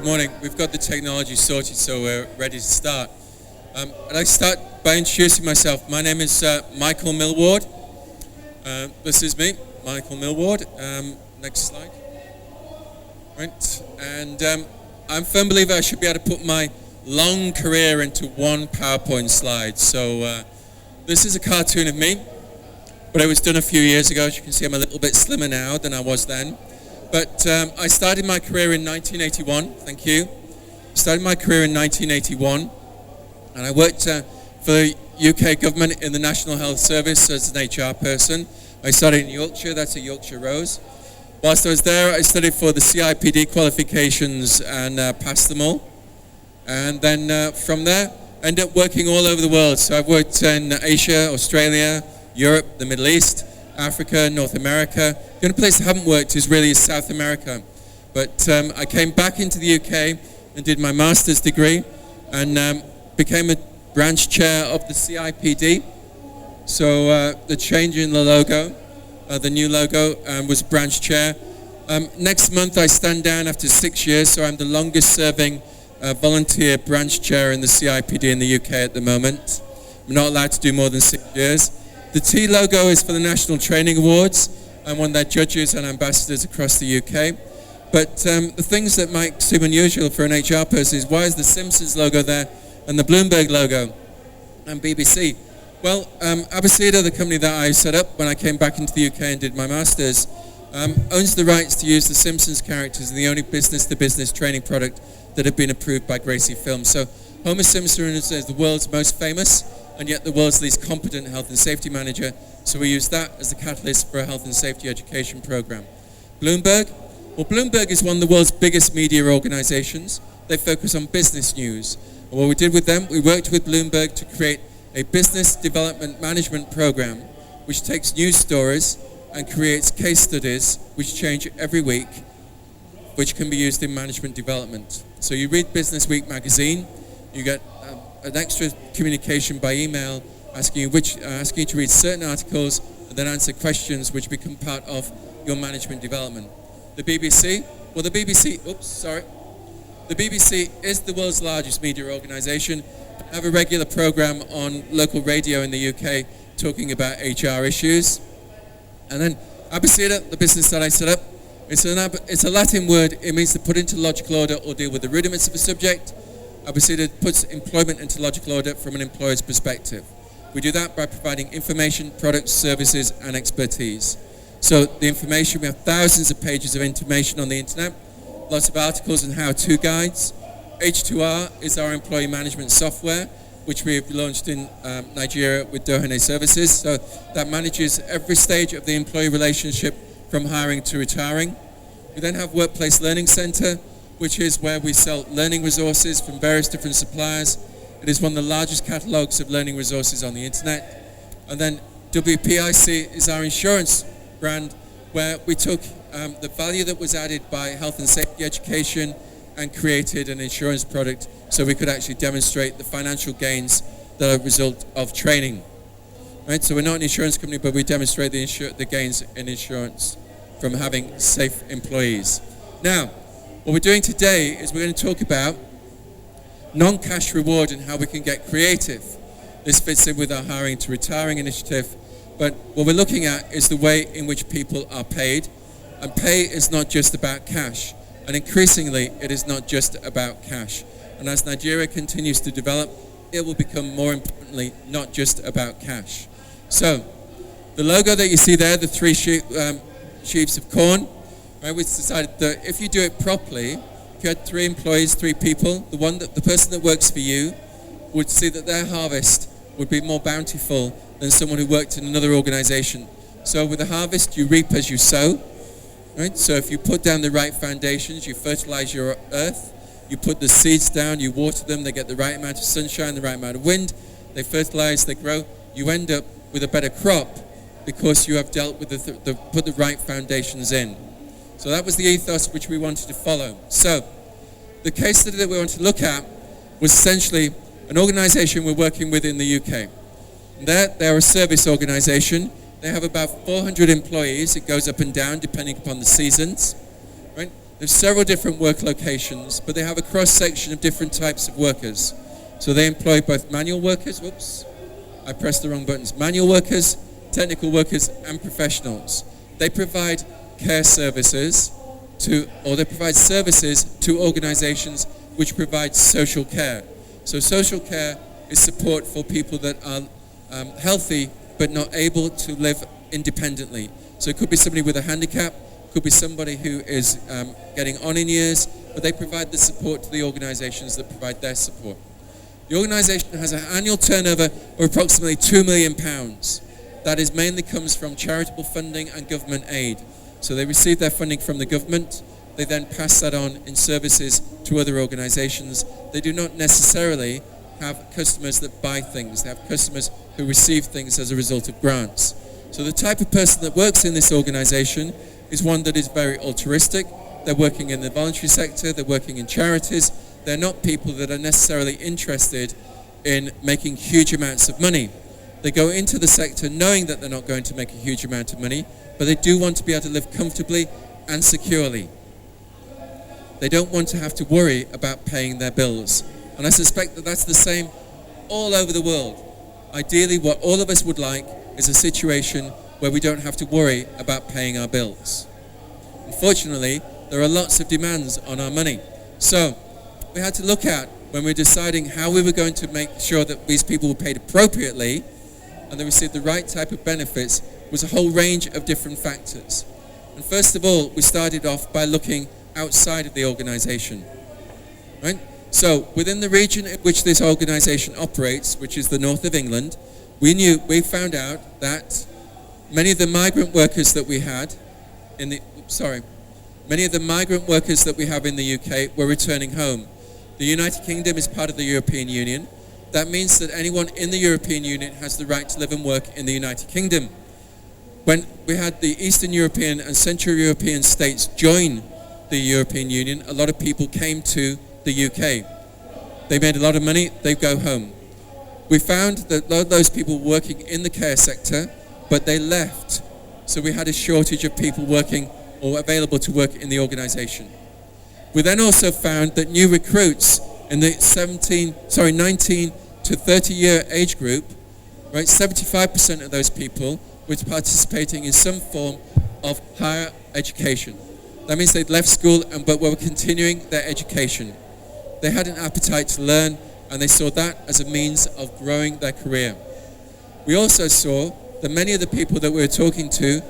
Good morning. We've got the technology sorted, so we're ready to start. I'd like to start by introducing myself. My name is Michael Millward. This is me, Michael Millward. Next slide. Right. And I'm a firm believer I should be able to put my long career into one PowerPoint slide. So this is a cartoon of me, but it was done a few years ago. As you can see, I'm a little bit slimmer now than I was then. But I started my career in 1981, thank you. Started my career in 1981, and I worked for the UK government in the National Health Service as an HR person. I started in Yorkshire, that's a Yorkshire Rose. Whilst I was there, I studied for the CIPD qualifications and passed them all. And then from there, I ended up working all over the world. So I've worked in Asia, Australia, Europe, the Middle East, Africa, North America. The only place I haven't worked is really South America. But I came back into the UK and did my master's degree and became a branch chair of the CIPD. So the change in the logo, the new logo, was branch chair. Next month I stand down after 6 years, so I'm the longest serving volunteer branch chair in the CIPD in the UK at the moment. I'm not allowed to do more than 6 years. The T logo is for the National Training Awards. I'm one of their judges and ambassadors across the UK. But the things that might seem unusual for an HR person is, why is the Simpsons logo there and the Bloomberg logo and BBC? Well, Abeceder, the company that I set up when I came back into the UK and did my master's, owns the rights to use the Simpsons characters in the only business-to-business training product that have been approved by Gracie Films. So Homer Simpson is the world's most famous and yet the world's least competent health and safety manager. So we use that as the catalyst for a health and safety education program. Bloomberg? Well, Bloomberg is one of the world's biggest media organizations. They focus on business news. And what we did with them, we worked with Bloomberg to create a business development management program which takes news stories and creates case studies which change every week, which can be used in management development. So you read Business Week magazine, you get an extra communication by email asking you to read certain articles and then answer questions which become part of your management development. The BBC, well the BBC is the world's largest media organisation. They have a regular programme on local radio in the UK talking about HR issues. And then Abeceder, the business that I set up, it's a Latin word. It means to put into logical order or deal with the rudiments of a subject. Abeceder puts employment into logical order from an employer's perspective. We do that by providing information, products, services, and expertise. So the information, we have thousands of pages of information on the internet, lots of articles and how-to guides. H2R is our employee management software, which we have launched in Nigeria with Dohane Services. So that manages every stage of the employee relationship from hiring to retiring. We then have Workplace Learning Center, which is where we sell learning resources from various different suppliers. It is one of the largest catalogues of learning resources on the internet. And then WPIC is our insurance brand, where we took the value that was added by health and safety education and created an insurance product so we could actually demonstrate the financial gains that are a result of training. Right? So we're not an insurance company, but we demonstrate the gains in insurance from having safe employees. Now, what we're doing today is we're going to talk about non-cash reward and how we can get creative. This fits in with our hiring to retiring initiative, but what we're looking at is the way in which people are paid, and pay is not just about cash, and increasingly it is not just about cash. And as Nigeria continues to develop, it will become more importantly not just about cash. So the logo that you see there, the three sheaves of corn, right, we decided that if you do it properly, if you had 3 employees, 3 people, the person that works for you would see that their harvest would be more bountiful than someone who worked in another organization. So with a harvest, you reap as you sow, right? So if you put down the right foundations, you fertilize your earth, you put the seeds down, you water them, they get the right amount of sunshine, the right amount of wind, they fertilize, they grow, you end up with a better crop because you have dealt with put the right foundations in. So that was the ethos which we wanted to follow. So the case study that we wanted to look at was essentially an organization we're working with in the UK. They're a service organization. They have about 400 employees. It goes up and down depending upon the seasons. Right? There's several different work locations, but they have a cross-section of different types of workers. So they employ both manual workers, whoops, I pressed the wrong buttons, manual workers, technical workers, and professionals. They provide care services they provide services to organizations which provide social care. So social care is support for people that are healthy but not able to live independently. So it could be somebody with a handicap, could be somebody who is getting on in years, but they provide the support to the organizations that provide their support. The organization has an annual turnover of approximately £2 million. That is mainly comes from charitable funding and government aid. So they receive their funding from the government, they then pass that on in services to other organizations. They do not necessarily have customers that buy things, they have customers who receive things as a result of grants. So the type of person that works in this organization is one that is very altruistic. They're working in the voluntary sector, they're working in charities. They're not people that are necessarily interested in making huge amounts of money. They go into the sector knowing that they're not going to make a huge amount of money, but they do want to be able to live comfortably and securely. They don't want to have to worry about paying their bills. And I suspect that that's the same all over the world. Ideally, what all of us would like is a situation where we don't have to worry about paying our bills. Unfortunately, there are lots of demands on our money. So we had to look at, when we were deciding how we were going to make sure that these people were paid appropriately and they received the right type of benefits, was a whole range of different factors. And first of all, we started off by looking outside of the organization. Right? So within the region in which this organization operates, which is the north of England, we found out that many of the migrant workers that we had in the UK were returning home. The United Kingdom is part of the European Union. That means that anyone in the European Union has the right to live and work in the United Kingdom. When we had the Eastern European and Central European states join the European Union, a lot of people came to the UK. They made a lot of money, they go home. We found that a lot of those people were working in the care sector, but they left. So we had a shortage of people working or available to work in the organization. We then also found that new recruits in the 19 to 30 year age group, right, 75% of those people were participating in some form of higher education. That means they'd left school but were continuing their education. They had an appetite to learn, and they saw that as a means of growing their career. We also saw that many of the people that we were talking to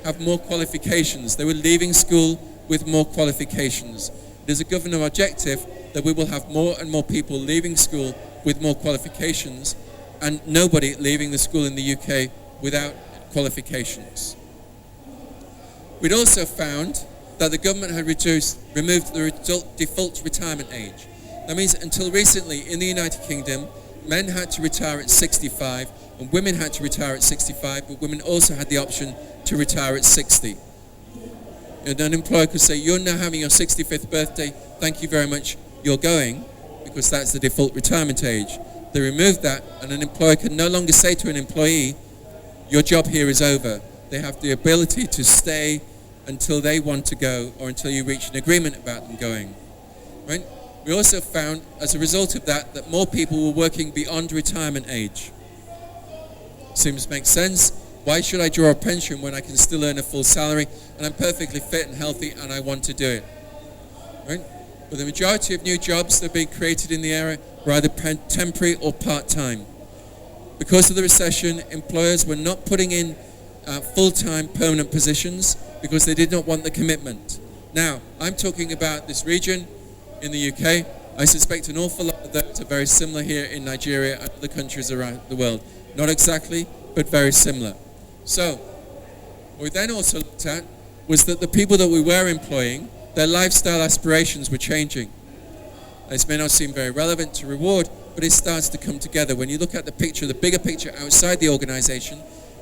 have more qualifications. They were leaving school with more qualifications. It is a government objective that we will have more and more people leaving school with more qualifications and nobody leaving the school in the UK without qualifications. We'd also found that the government had removed the default retirement age. That means until recently in the United Kingdom, men had to retire at 65 and women had to retire at 65, but women also had the option to retire at 60. And an employer could say, you're now having your 65th birthday, thank you very much, you're going, because that's the default retirement age. They removed that, and an employer can no longer say to an employee, your job here is over. They have the ability to stay until they want to go or until you reach an agreement about them going. Right? We also found, as a result of that, that more people were working beyond retirement age. Seems to make sense. Why should I draw a pension when I can still earn a full salary and I'm perfectly fit and healthy and I want to do it? Right? But the majority of new jobs that are being created in the area were either temporary or part-time. Because of the recession, employers were not putting in full-time permanent positions because they did not want the commitment. Now, I'm talking about this region in the UK. I suspect an awful lot of those are very similar here in Nigeria and other countries around the world. Not exactly, but very similar. So, what we then also looked at was that the people that we were employing, their lifestyle aspirations were changing. This may not seem very relevant to reward, but it starts to come together. When you look at the picture, the bigger picture outside the organization,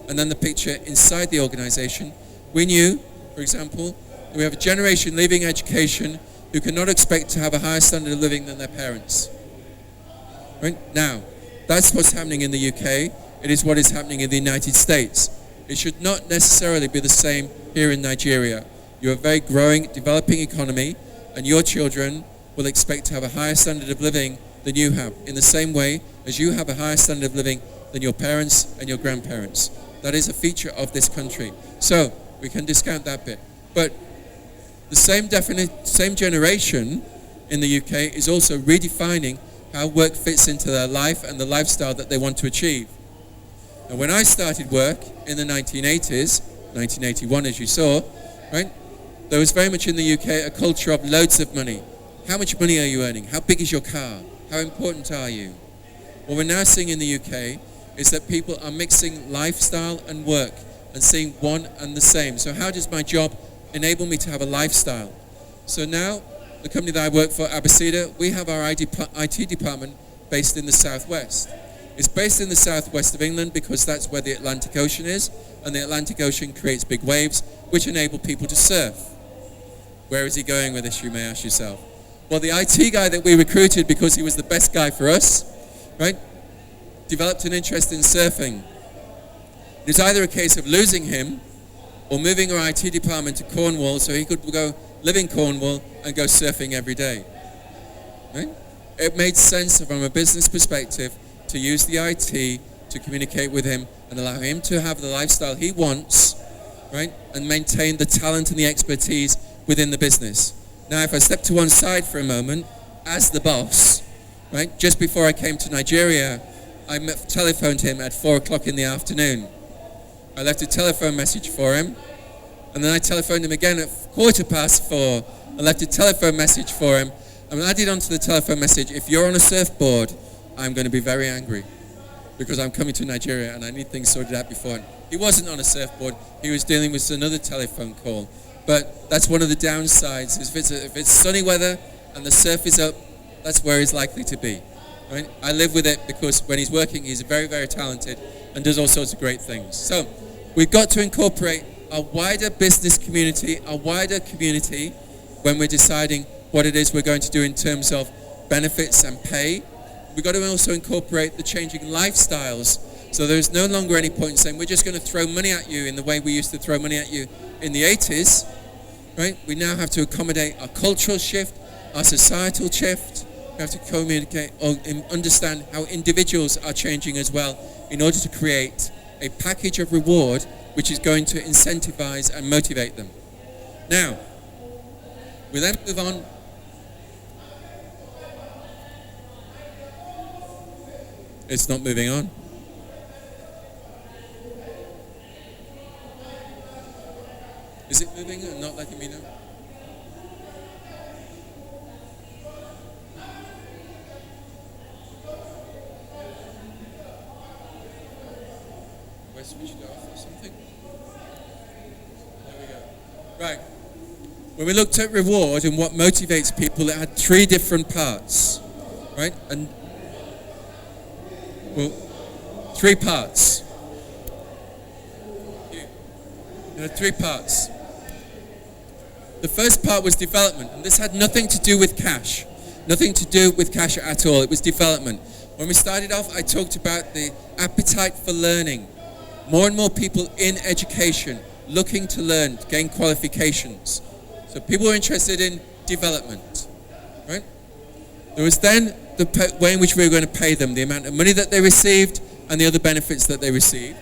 and then the picture inside the organization, we knew, for example, that we have a generation leaving education who cannot expect to have a higher standard of living than their parents. Right? Now, that's what's happening in the UK. It is what is happening in the United States. It should not necessarily be the same here in Nigeria. You're a very growing, developing economy. and your children will expect to have a higher standard of living than you have, in the same way as you have a higher standard of living than your parents and your grandparents. That is a feature of this country. So we can discount that bit. But the same generation in the UK is also redefining how work fits into their life and the lifestyle that they want to achieve. And when I started work in the 1980s, 1981 as you saw, right, there was very much in the UK a culture of loads of money. How much money are you earning? How big is your car? How important are you? What we're now seeing in the UK is that people are mixing lifestyle and work and seeing one and the same. So how does my job enable me to have a lifestyle? So now, the company that I work for, Abeceder, we have our IT department based in the southwest. It's based in the southwest of England because that's where the Atlantic Ocean is, and the Atlantic Ocean creates big waves which enable people to surf. Where is he going with this, you may ask yourself? Well, the IT guy that we recruited because he was the best guy for us, right, developed an interest in surfing. It was either a case of losing him or moving our IT department to Cornwall so he could go live in Cornwall and go surfing every day. Right? It made sense from a business perspective to use the IT to communicate with him and allow him to have the lifestyle he wants, right, and maintain the talent and the expertise within the business. Now, if I step to one side for a moment, as the boss, right, just before I came to Nigeria, I telephoned him at 4 o'clock in the afternoon. I left a telephone message for him, and then I telephoned him again at 4:15 and left a telephone message for him. And I added onto the telephone message, if you're on a surfboard, I'm going to be very angry because I'm coming to Nigeria and I need things sorted out before. He wasn't on a surfboard, he was dealing with another telephone call. But that's one of the downsides, is if it's sunny weather and the surf is up, that's where he's likely to be. Right? I live with it because when he's working, he's very, very talented and does all sorts of great things. So we've got to incorporate a wider business community, a wider community when we're deciding what it is we're going to do in terms of benefits and pay. We've got to also incorporate the changing lifestyles. So there's no longer any point in saying we're just going to throw money at you in the way we used to throw money at you in the 80s. Right? We now have to accommodate our cultural shift, our societal shift. We have to communicate or understand how individuals are changing as well in order to create a package of reward which is going to incentivize and motivate them. Now, we then move on. It's not moving on. Is it moving and not letting me know? Switched it off or something. There we go. Right. When we looked at reward and what motivates people, it had three different parts. Right? And well, three parts. There are three parts. The first part was development, and this had nothing to do with cash. Nothing to do with cash at all. It was development. When we started off, I talked about the appetite for learning. More and more people in education looking to learn, to gain qualifications. So people were interested in development, right? There was then the way in which we were going to pay them, the amount of money that they received and the other benefits that they received.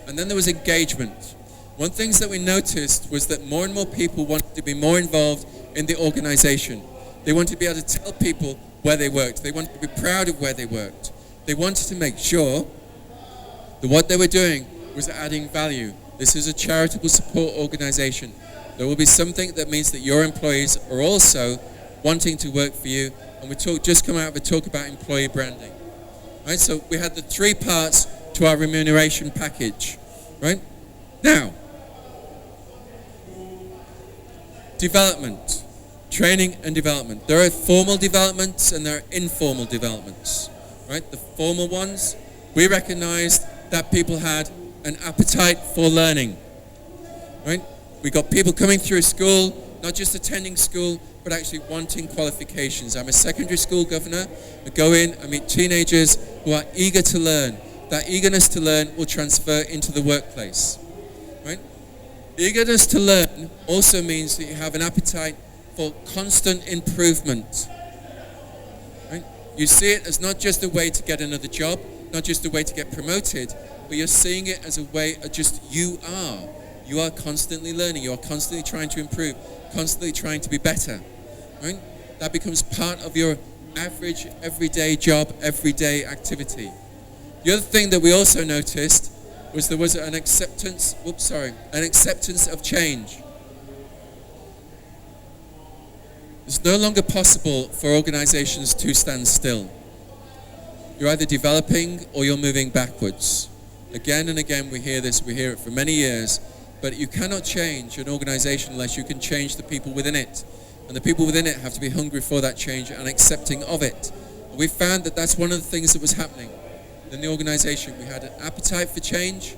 And then there was engagement. One thing that we noticed was that more and more people wanted to be more involved in the organization. They wanted to be able to tell people where they worked. They wanted to be proud of where they worked. They wanted to make sure that what they were doing was adding value. This is a charitable support organization. There will be something that means that your employees are also wanting to work for you. And we just come out of a talk about employee branding. Right? So we had the three parts to our remuneration package. Right? Now, development, training and development. There are formal developments and there are informal developments. Right? The formal ones, we recognized that people had an appetite for learning, right? We got people coming through school, not just attending school, but actually wanting qualifications. I'm a secondary school governor. I go in, I meet teenagers who are eager to learn. That eagerness to learn will transfer into the workplace, right? Eagerness to learn also means that you have an appetite for constant improvement. Right? You see it as not just a way to get another job, not just a way to get promoted, but you're seeing it as a way of just you are constantly learning, you are constantly trying to improve, constantly trying to be better. Right? That becomes part of your average everyday job, everyday activity. The other thing that we also noticed was there was an acceptance of change. It's no longer possible for organizations to stand still. You're either developing or you're moving backwards. Again and again we hear this, we hear it for many years, but you cannot change an organization unless you can change the people within it. And the people within it have to be hungry for that change and accepting of it. And we found that that's one of the things that was happening in the organization. We had an appetite for change,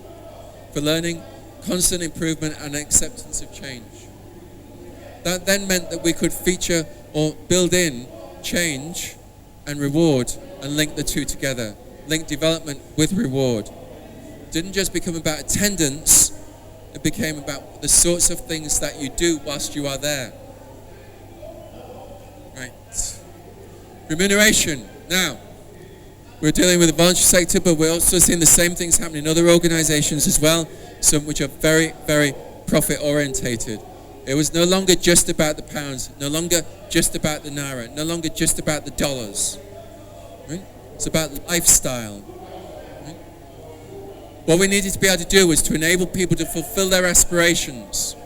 for learning, constant improvement and acceptance of change. That then meant that we could feature or build in change and reward and link the two together. Link development with reward. It didn't just become about attendance, it became about the sorts of things that you do whilst you are there. Right. Remuneration. Now, we're dealing with the voluntary sector, but we're also seeing the same things happening in other organizations as well, some which are very, very profit orientated. It was no longer just about the pounds, no longer just about the naira, no longer just about the dollars. Right? It's about lifestyle. Right? What we needed to be able to do was to enable people to fulfill their aspirations.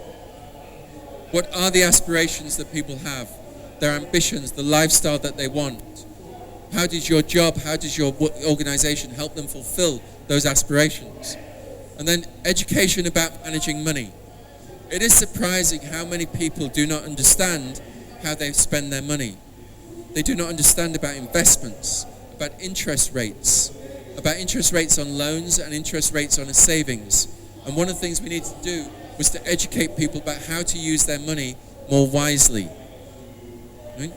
What are the aspirations that people have? Their ambitions, the lifestyle that they want. How does your job, how does your organization help them fulfill those aspirations? And then education about managing money. It is surprising how many people do not understand how they spend their money. They do not understand about investments, about interest rates on loans and interest rates on a savings. And one of the things we needed to do was to educate people about how to use their money more wisely. Right?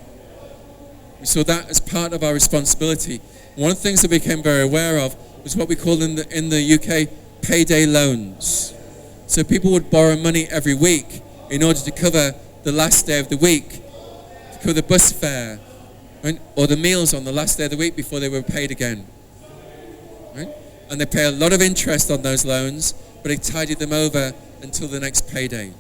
We saw that as part of our responsibility. One of the things that we became very aware of was what we call in the UK payday loans. So people would borrow money every week in order to cover the last day of the week, to cover the bus fare, right? Or the meals on the last day of the week before they were paid again. Right? And they pay a lot of interest on those loans, but it tidied them over until the next payday.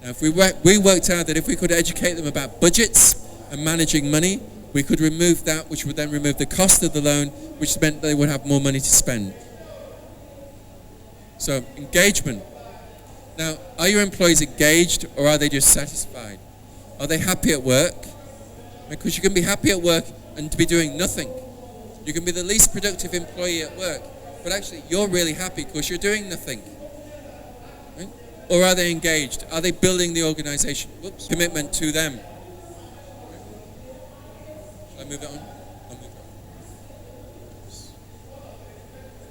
Now, if we worked out that if we could educate them about budgets and managing money, we could remove that, which would then remove the cost of the loan, which meant they would have more money to spend. So, engagement. Now, are your employees engaged or are they just satisfied? Are they happy at work? Because you can be happy at work and to be doing nothing. You can be the least productive employee at work, but actually you're really happy because you're doing nothing. Right? Or are they engaged? Are they building the organization? Commitment to them. Shall I move it on? I'll move it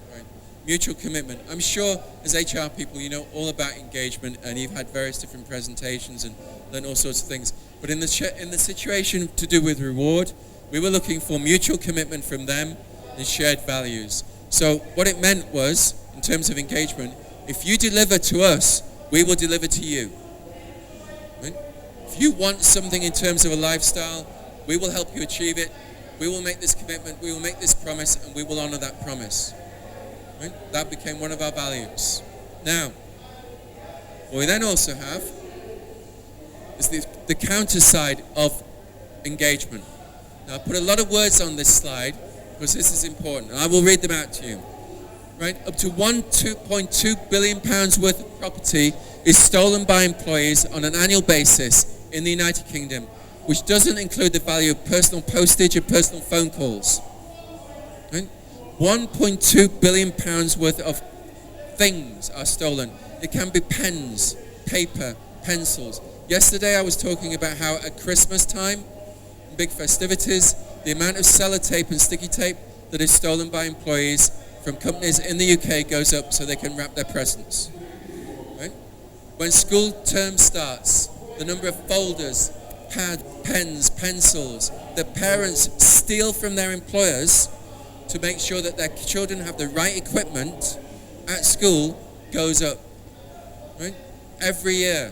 on. Right. Mutual commitment. I'm sure as HR people you know all about engagement and you've had various different presentations and learned all sorts of things. But in the situation to do with reward, we were looking for mutual commitment from them and shared values. So what it meant was, in terms of engagement, if you deliver to us, we will deliver to you. Right? If you want something in terms of a lifestyle, we will help you achieve it. We will make this commitment, we will make this promise, and we will honor that promise. Right? That became one of our values. Now, what we then also have is the counter side of engagement. Now, I put a lot of words on this slide because this is important, and I will read them out to you. Right? Up to £2.2 billion worth of property is stolen by employees on an annual basis in the United Kingdom, which doesn't include the value of personal postage and personal phone calls. Right? £1.2 billion worth of things are stolen. It can be pens, paper, pencils. Yesterday I was talking about how at Christmas time, big festivities, the amount of sellotape and sticky tape that is stolen by employees from companies in the UK goes up so they can wrap their presents. Right? When school term starts, the number of folders, pads, pens, pencils that parents steal from their employers to make sure that their children have the right equipment at school goes up. Right? Every year.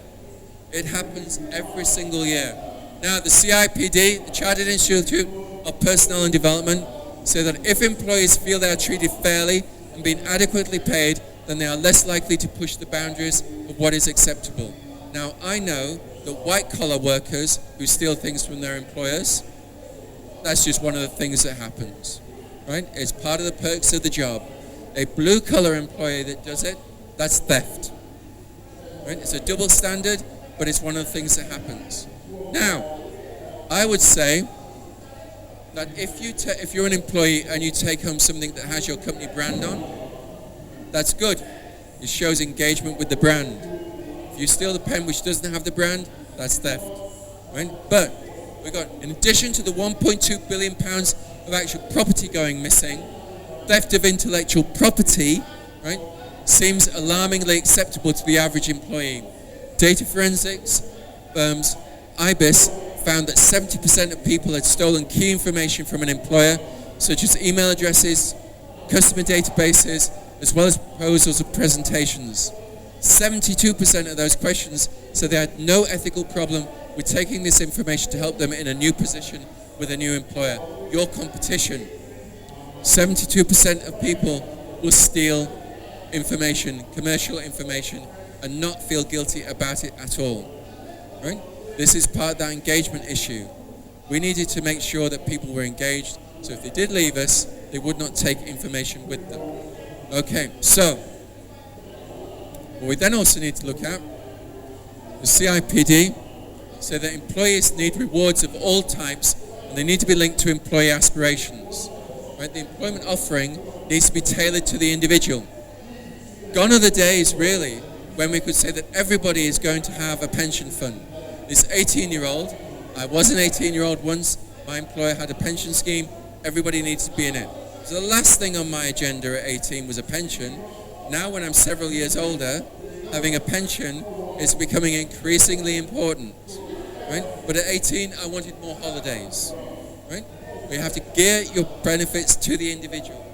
It happens every single year. Now, the CIPD, the Chartered Institute of Personnel and Development, say that if employees feel they are treated fairly and being adequately paid, then they are less likely to push the boundaries of what is acceptable. Now, I know that white-collar workers who steal things from their employers, that's just one of the things that happens, right? It's part of the perks of the job. A blue-collar employee that does it, that's theft, right? It's a double standard, but it's one of the things that happens. Now, I would say that if you're an employee and you take home something that has your company brand on, that's good. It shows engagement with the brand. If you steal the pen which doesn't have the brand, that's theft, right? But we got, in addition to the 1.2 billion pounds of actual property going missing, theft of intellectual property, right, seems alarmingly acceptable to the average employee. Data forensics firms IBIS found that 70% of people had stolen key information from an employer, such as email addresses, customer databases, as well as proposals of presentations. 72% of those questions said they had no ethical problem with taking this information to help them in a new position with a new employer. Your competition. 72% of people will steal information, commercial information, and not feel guilty about it at all. Right? This is part of that engagement issue. We needed to make sure that people were engaged, so if they did leave us, they would not take information with them. Okay, so what we then also need to look at, the CIPD said that employees need rewards of all types, and they need to be linked to employee aspirations. Right? The employment offering needs to be tailored to the individual. Gone are the days, really, when we could say that everybody is going to have a pension fund. This 18-year-old, I was an 18-year-old once, my employer had a pension scheme, everybody needs to be in it. So the last thing on my agenda at 18 was a pension. Now when I'm several years older, having a pension is becoming increasingly important. Right? But at 18, I wanted more holidays. Right? We have to gear your benefits to the individual.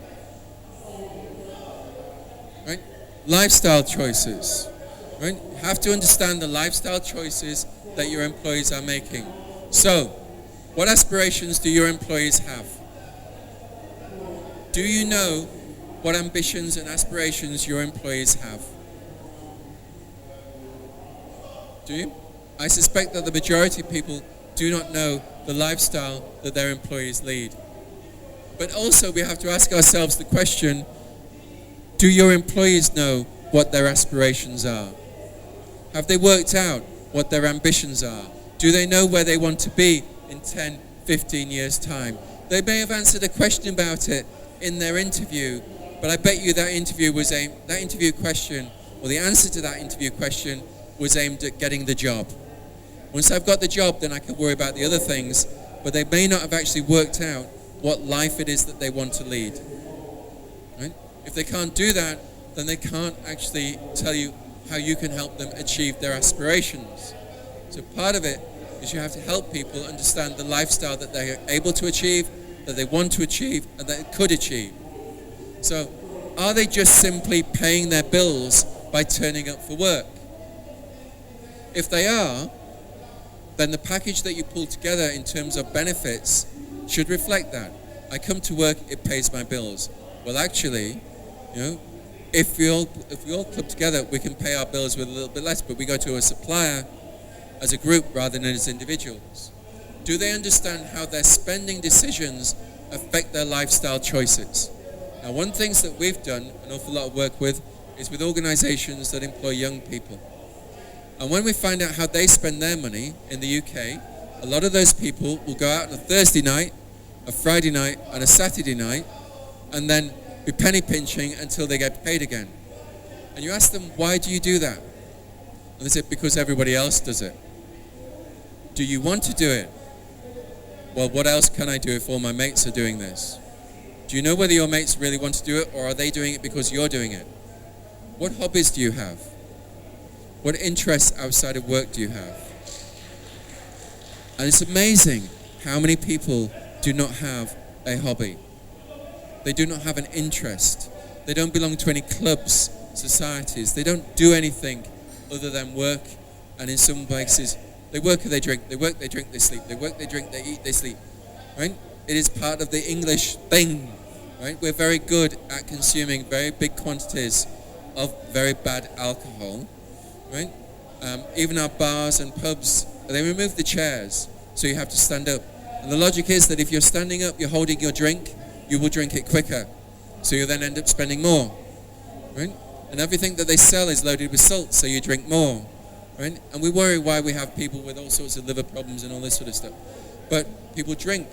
Right? Lifestyle choices. Right? You have to understand the lifestyle choices that your employees are making. So, what aspirations do your employees have? Do you know what ambitions and aspirations your employees have? Do you? I suspect that the majority of people do not know the lifestyle that their employees lead. But also we have to ask ourselves the question, do your employees know what their aspirations are? Have they worked out what their ambitions are? Do they know where they want to be in 10, 15 years' time? They may have answered a question about it in their interview, but I bet you that interview question, or the answer to that interview question, was aimed at getting the job. Once I've got the job, then I can worry about the other things, but they may not have actually worked out what life it is that they want to lead. Right? If they can't do that, then they can't actually tell you how you can help them achieve their aspirations. So part of it is you have to help people understand the lifestyle that they are able to achieve, that they want to achieve, and that they could achieve. So are they just simply paying their bills by turning up for work? If they are, then the package that you pull together in terms of benefits should reflect that. I come to work, it pays my bills. Well, actually, if we all club together, we can pay our bills with a little bit less, but we go to a supplier as a group rather than as individuals. Do they understand how their spending decisions affect their lifestyle choices? Now, one of the things that we've done an awful lot of work with is with organisations that employ young people. And when we find out how they spend their money in the UK, a lot of those people will go out on a Thursday night, a Friday night, and a Saturday night, and then be penny pinching until they get paid again. And you ask them, why do you do that? And they say, because everybody else does it. Do you want to do it? Well, what else can I do if all my mates are doing this? Do you know whether your mates really want to do it, or are they doing it because you're doing it? What hobbies do you have? What interests outside of work do you have? And it's amazing how many people do not have a hobby. They do not have an interest. They don't belong to any clubs, societies. They don't do anything other than work, and in some places They work, they drink. They work, they drink, they sleep. They work, they drink, they eat, they sleep. Right? It is part of the English thing. Right? We're very good at consuming very big quantities of very bad alcohol. Right? Even our bars and pubs, they remove the chairs, so you have to stand up. And the logic is that if you're standing up, you're holding your drink, you will drink it quicker. So you then end up spending more. Right? And everything that they sell is loaded with salt, so you drink more. Right? And we worry why we have people with all sorts of liver problems and all this sort of stuff. But people drink.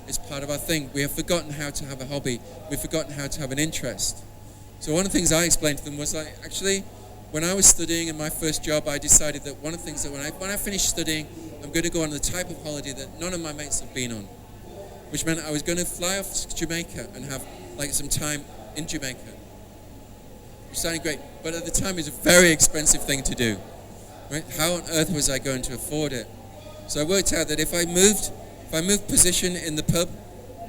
It's part of our thing. We have forgotten how to have a hobby. We've forgotten how to have an interest. So one of the things I explained to them was like, actually, when I was studying in my first job, I decided that one of the things that when I finished studying, I'm going to go on the type of holiday that none of my mates have been on, which meant I was going to fly off to Jamaica and have like some time in Jamaica, which sounded great. But at the time, it was a very expensive thing to do. Right? How on earth was I going to afford it? So I worked out that if I moved position in the pub,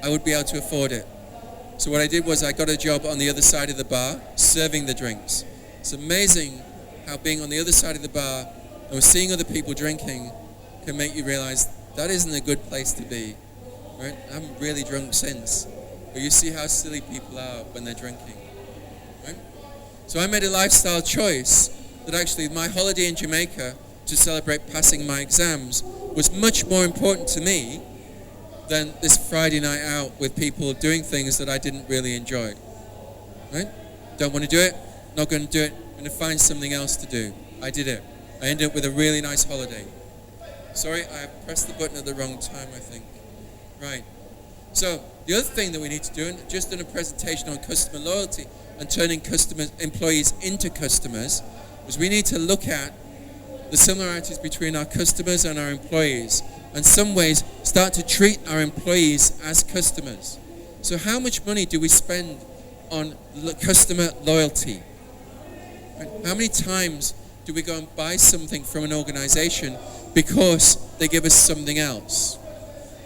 I would be able to afford it. So what I did was I got a job on the other side of the bar, serving the drinks. It's amazing how being on the other side of the bar and seeing other people drinking can make you realize that isn't a good place to be. Right? I haven't really drunk since, but you see how silly people are when they're drinking. Right? So I made a lifestyle choice that actually my holiday in Jamaica to celebrate passing my exams was much more important to me than this Friday night out with people doing things that I didn't really enjoy. Right? Don't want to do it, not going to do it, I'm going to find something else to do. I did it. I ended up with a really nice holiday. Sorry, I pressed the button at the wrong time, I think. Right. So, the other thing that we need to do, and just done a presentation on customer loyalty and turning employees into customers, is we need to look at the similarities between our customers and our employees, and some ways start to treat our employees as customers. So how much money do we spend on customer loyalty? Right? How many times do we go and buy something from an organization because they give us something else?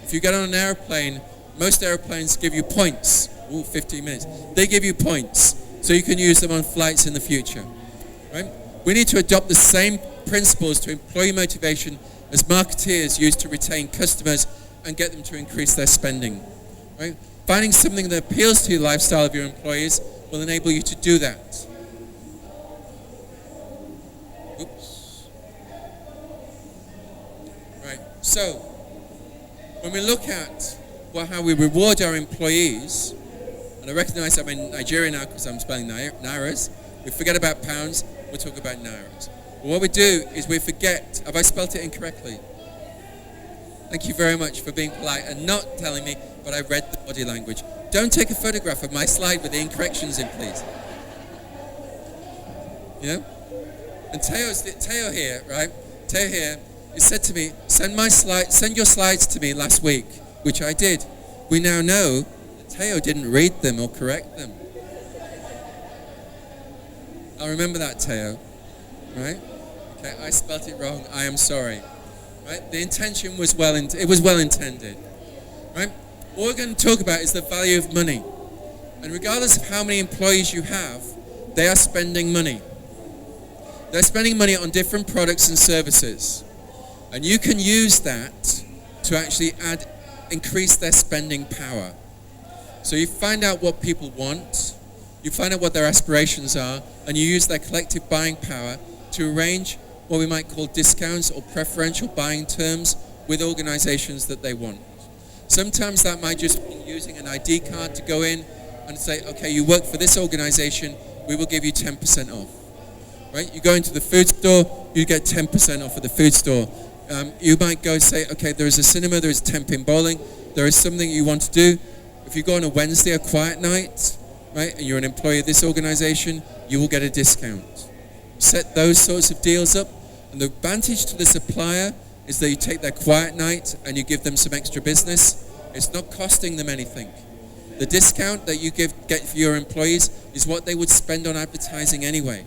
If you get on an airplane, most airplanes give you points. 15 minutes. They give you points, so you can use them on flights in the future. Right? We need to adopt the same principles to employee motivation as marketeers use to retain customers and get them to increase their spending. Right? Finding something that appeals to the lifestyle of your employees will enable you to do that. Oops. Right. So, when we look at how we reward our employees, and I recognize I'm in Nigeria now because I'm spelling Nairas. We forget about pounds, we talk about Nairas. But what we do is we forget, have I spelt it incorrectly? Thank you very much for being polite and not telling me, but I read the body language. Don't take a photograph of my slide with the incorrections in, please. You know? And Teo here, right? Teo here, he said to me, send your slides to me last week, which I did. We now know that Teo didn't read them or correct them. I'll remember that, Teo. Right? Okay, I spelt it wrong. I am sorry. Right? The intention was well intended. Right? What we're going to talk about is the value of money. And regardless of how many employees you have, they are spending money. They're spending money on different products and services. And you can use that to actually increase their spending power. So you find out what people want, you find out what their aspirations are, and you use their collective buying power to arrange what we might call discounts or preferential buying terms with organizations that they want. Sometimes that might just be using an ID card to go in and say, okay, you work for this organization, we will give you 10% off. Right? You go into the food store, you get 10% off at the food store. You might go say, okay, there is a cinema, there is 10-pin bowling, there is something you want to do. If you go on a Wednesday, a quiet night, right, and you're an employee of this organization, you will get a discount. Set those sorts of deals up, and the advantage to the supplier is that you take their quiet night and you give them some extra business. It's not costing them anything. The discount that you get for your employees is what they would spend on advertising anyway.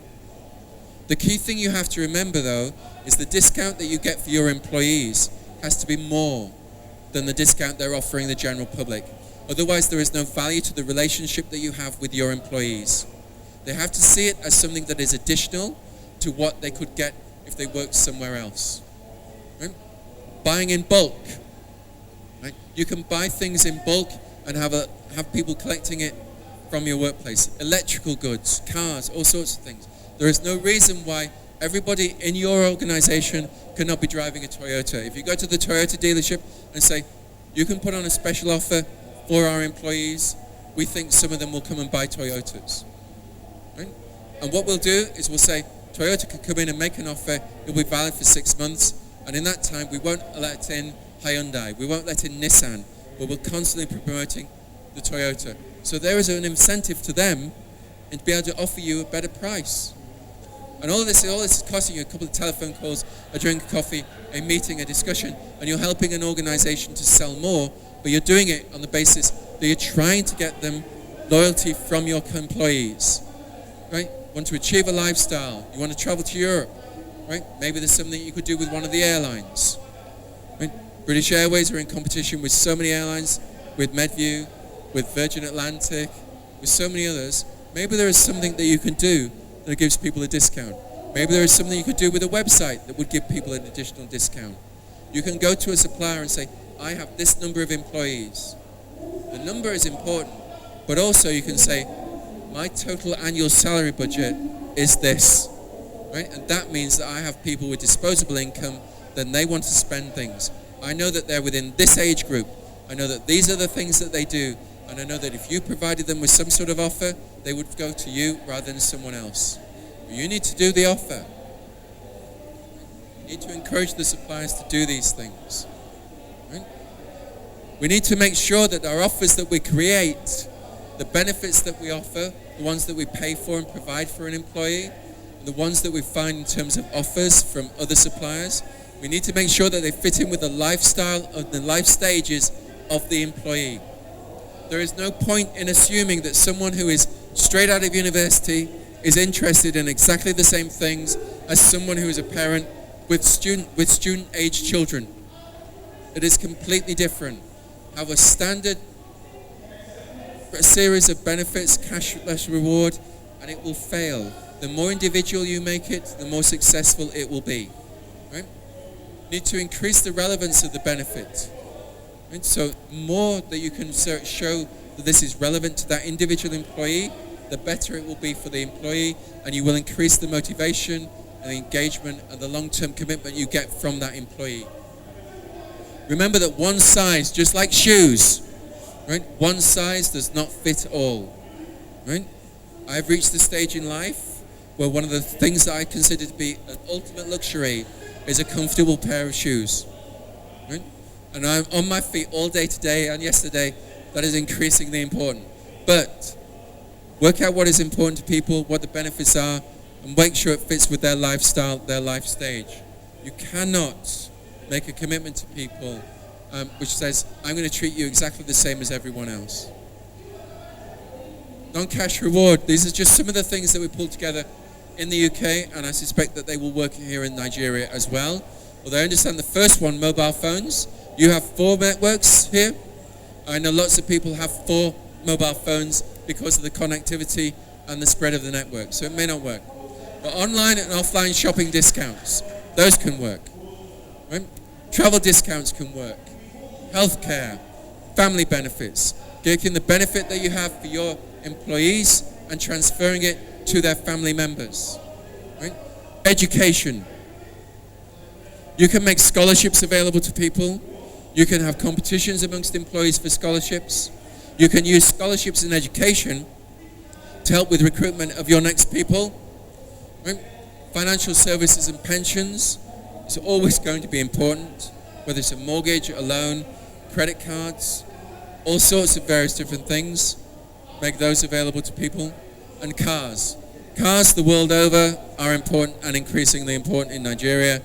The key thing you have to remember, though, is the discount that you get for your employees has to be more than the discount they're offering the general public. Otherwise, there is no value to the relationship that you have with your employees. They have to see it as something that is additional to what they could get if they worked somewhere else. Right? buying in bulk. Right? You can buy things in bulk and have people collecting it from your workplace. Electrical goods, cars, all sorts of things. There is no reason why everybody in your organization cannot be driving a Toyota. If you go to the Toyota dealership and say, you can put on a special offer for our employees, we think some of them will come and buy Toyotas. Right? And what we'll do is we'll say, Toyota can come in and make an offer, it'll be valid for 6 months, and in that time we won't let in Hyundai, we won't let in Nissan, but we're constantly promoting the Toyota. So there is an incentive to them and to be able to offer you a better price. And all this is costing you a couple of telephone calls, a drink of coffee, a meeting, a discussion, and you're helping an organization to sell more, but you're doing it on the basis that you're trying to get them loyalty from your employees. Right? You want to achieve a lifestyle, you want to travel to Europe, right? Maybe there's something you could do with one of the airlines. Right? British Airways are in competition with so many airlines, with Medview, with Virgin Atlantic, with so many others. Maybe there is something that you can do that gives people a discount. Maybe there is something you could do with a website that would give people an additional discount. You can go to a supplier and say, I have this number of employees. The number is important, but also you can say, my total annual salary budget is this, right? And that means that I have people with disposable income, then they want to spend things. I know that they're within this age group. I know that these are the things that they do, and I know that if you provided them with some sort of offer, they would go to you rather than someone else. You need to do the offer. You need to encourage the suppliers to do these things. Right? We need to make sure that our offers that we create, the benefits that we offer, the ones that we pay for and provide for an employee, and the ones that we find in terms of offers from other suppliers, we need to make sure that they fit in with the lifestyle of the life stages of the employee. There is no point in assuming that someone who is straight out of university is interested in exactly the same things as someone who is a parent with student-age children. It is completely different. Have a standard series of benefits, cash reward, and it will fail. The more individual you make it, the more successful it will be. Right? You need to increase the relevance of the benefit. Right? So more that you can show that this is relevant to that individual employee, the better it will be for the employee, and you will increase the motivation and the engagement and the long-term commitment you get from that employee. Remember that one size, just like shoes, right? One size does not fit all. Right? I've reached the stage in life where one of the things that I consider to be an ultimate luxury is a comfortable pair of shoes. Right? And I'm on my feet all day today and yesterday. That is increasingly important. But work out what is important to people, what the benefits are, and make sure it fits with their lifestyle, their life stage. You cannot make a commitment to people which says, I'm going to treat you exactly the same as everyone else. Non-cash reward. These are just some of the things that we pulled together in the UK, and I suspect that they will work here in Nigeria as well. Although I understand the first one, mobile phones. You have 4 networks here. I know lots of people have 4 mobile phones because of the connectivity and the spread of the network. So it may not work. But online and offline shopping discounts, those can work. Right? Travel discounts can work. Healthcare, family benefits, taking the benefit that you have for your employees and transferring it to their family members. Right? Education. You can make scholarships available to people. You can have competitions amongst employees for scholarships. You can use scholarships in education to help with recruitment of your next people. Right? Financial services and pensions is always going to be important, whether it's a mortgage, a loan, credit cards, all sorts of various different things. Make those available to people. And cars. Cars the world over are important and increasingly important in Nigeria.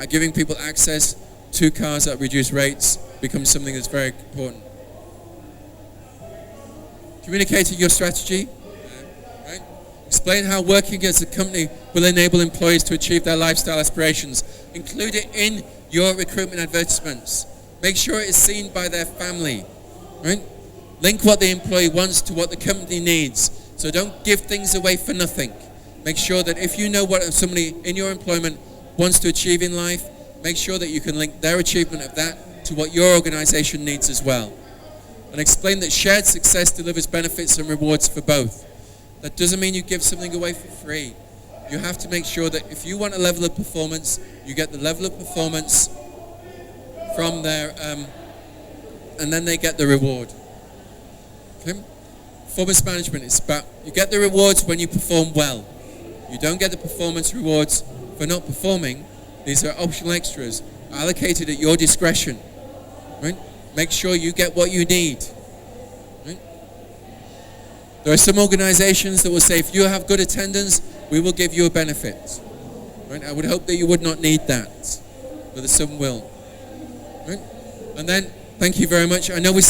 Giving people access to cars at reduced rates becomes something that's very important. Communicating your strategy. Right? Explain how working as a company will enable employees to achieve their lifestyle aspirations. Include it in your recruitment advertisements. Make sure it is seen by their family. Right? Link what the employee wants to what the company needs. So don't give things away for nothing. Make sure that if you know what somebody in your employment wants to achieve in life, make sure that you can link their achievement of that to what your organization needs as well. And explain that shared success delivers benefits and rewards for both. That doesn't mean you give something away for free. You have to make sure that if you want a level of performance, you get the level of performance from their, and then they get the reward. Okay? Performance management is about, you get the rewards when you perform well. You don't get the performance rewards for not performing. These are optional extras allocated at your discretion. Right? Make sure you get what you need. Right? There are some organizations that will say, if you have good attendance, we will give you a benefit. Right? I would hope that you would not need that, but some will. Right? And then, thank you very much. I know we